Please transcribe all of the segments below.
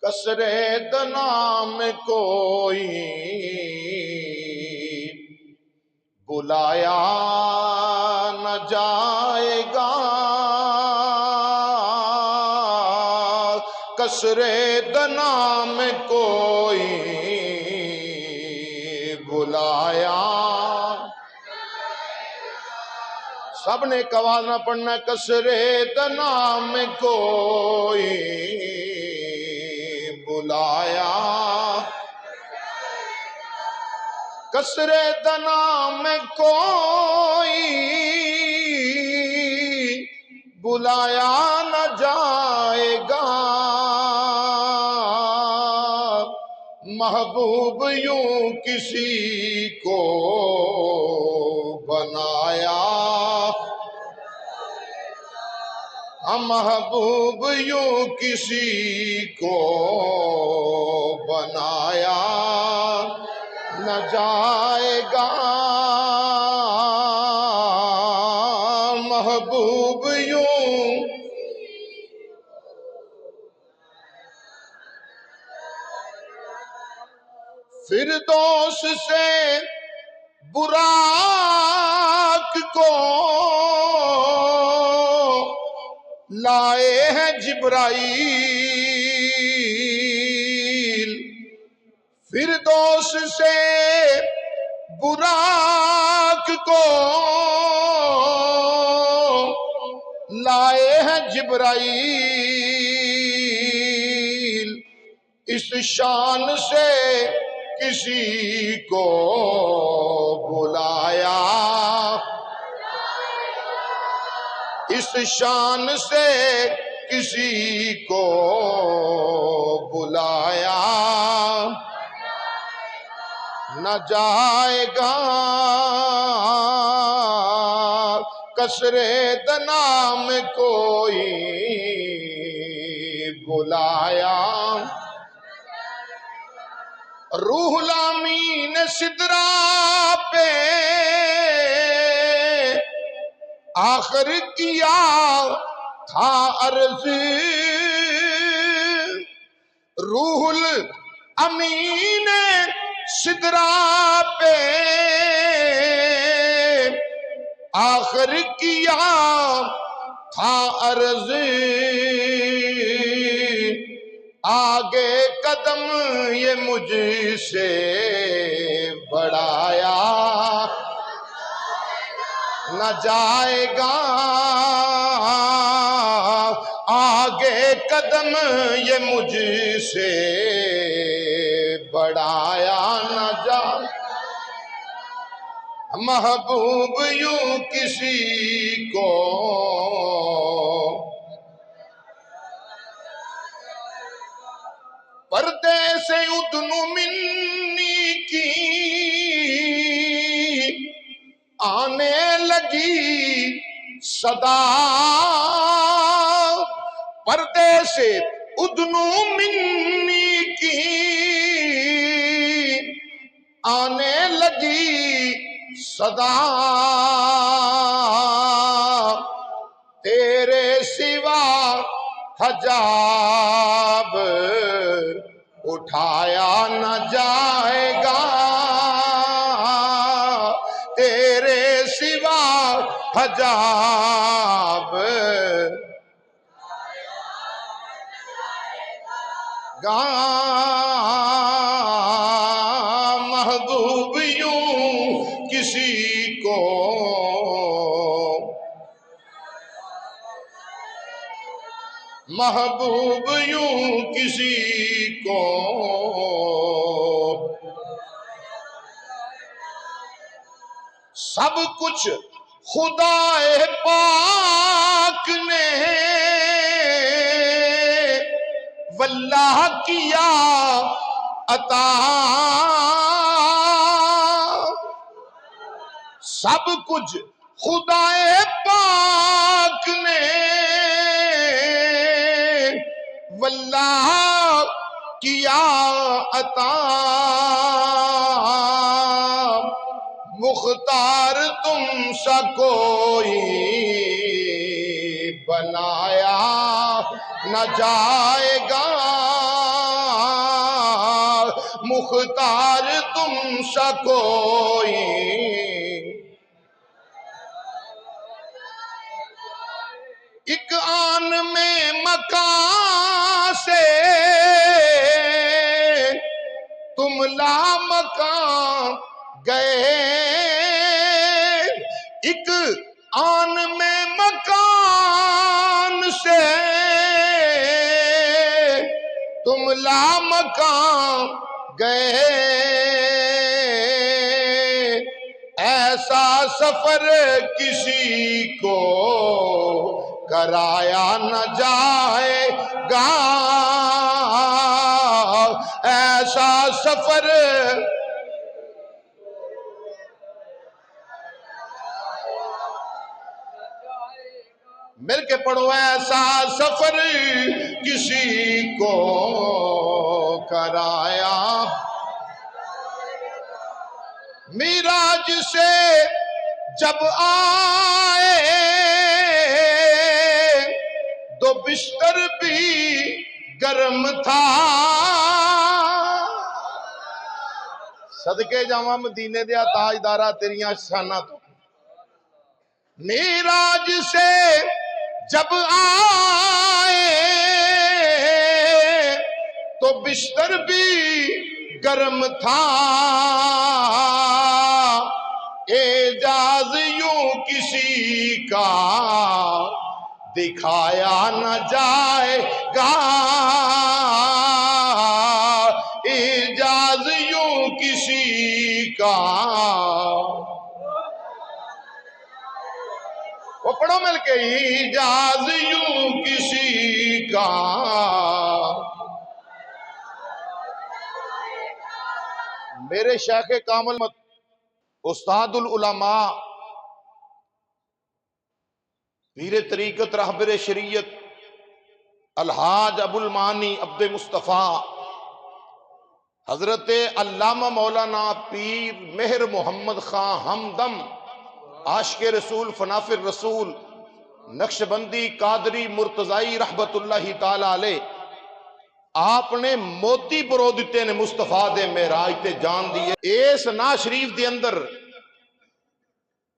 کسرے نام کوئی بلایا نہ جائے گا، کسرے نام کوئی بلایا۔ سب نے ایک آواز نہ پڑھنا، کسرے نام کوئی بلایا، کسرے نام کوئی بلایا نہ جائے گا، محبوب یوں کسی کو بنایا، محبوب یوں کسی کو بنایا نہ جائے گا، محبوب یوں فردوس سے براق کو لائے ہیں جبرائیل، فردوس سے براق کو لائے ہیں جبرائیل، اس شان سے کسی کو بلایا، اس شان سے کسی کو بلایا نہ جائے گا، کسرے نام کوئی بلایا۔ روح الامین سدرا پہ آخر کیا تھا عرض، روح الامین سدرا پہ آخر کیا تھا عرض، آگے قدم یہ مجھ سے بڑھایا نہ جائے گا، آگے قدم یہ مجھ سے بڑھایا نہ جائے، محبوب یوں کسی کو پردے سے ادنو منی کی آنے لگی صدا، پردے سے ادنو منی کی آنے لگی صدا، تیرے سوا حجاب اٹھایا نہ جائے گا، تیرے سوا حجاب گا، محبوب یوں کسی کو محبوب یوں کسی کو سب کچھ خدا پاک نے واللہ کیا عطا، سب کچھ خدا پاک نے واللہ کیا عطا، مختار تم سا کوئی بنایا نہ جائے گا، مختار تم سا کوئی، ایک آن میں مکان سے تم لا مکان گئے، ایک آن میں مکان سے تم لا مکان گئے، ایسا سفر کسی کو کرایا نہ جائے گا، ایسا سفر مل کے پڑھو، ایسا سفر کسی کو کرایا، معراج سے جب آئے تو بستر بھی گرم تھا، صدقے جاواں مدینے دیا تاجدارا تیریاں شاناں تو، معراج سے جب آئے تو بستر بھی گرم تھا، اعجاز یوں کسی کا دکھایا نہ جائے گا، اعجاز یوں کسی کا، وہ پڑھو مل کے، اعجاز یوں کسی کا میرے شیخ کامل استاد العلماء پیر طریقت رہبر شریعت الحاج ابو المانی عبد مصطفیٰ حضرت علامہ مولانا پیر مہر محمد خان ہمدم عاشق رسول فنافر رسول نقشبندی قادری مرتضائی رحمت اللہ تعالی علیہ، آپ نے موتی پرو دیتے نے مصطفیٰ دے معراج تے جان دیے، اس نا شریف دے اندر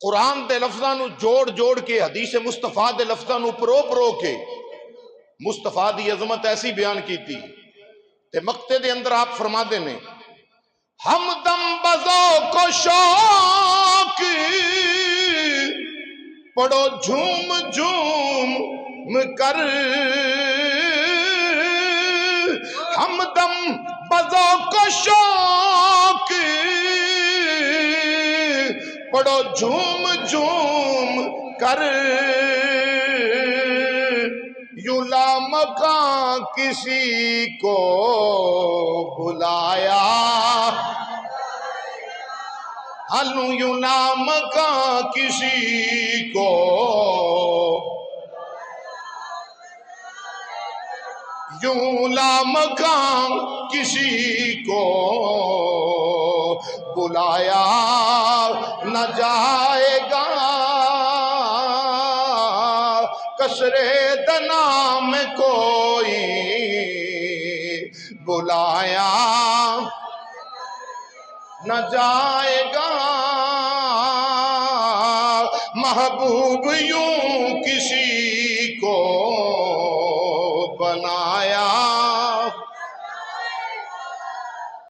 قرآن دے لفظاں نو جوڑ جوڑ کے حدیث مصطفیٰ دے لفظاں نو پرو کے مصطفیٰ دی عظمت ایسی بیان کیتی تے مقتے دے اندر آپ فرما دے نے، ہمدم بذوق و شوق پڑھو جھوم جھوم کر، ہمدم بذوق و شوق پڑھو جھوم جھوم کر، یوں لامکاں کسی کو بلایا، ہلوں یوں لامکاں کسی کو، یوں لامکاں کسی کو بلایا نہ جائے گا، کسرے دنا میں کوئی بلایا نہ جائے گا، محبوب یوں کسی کو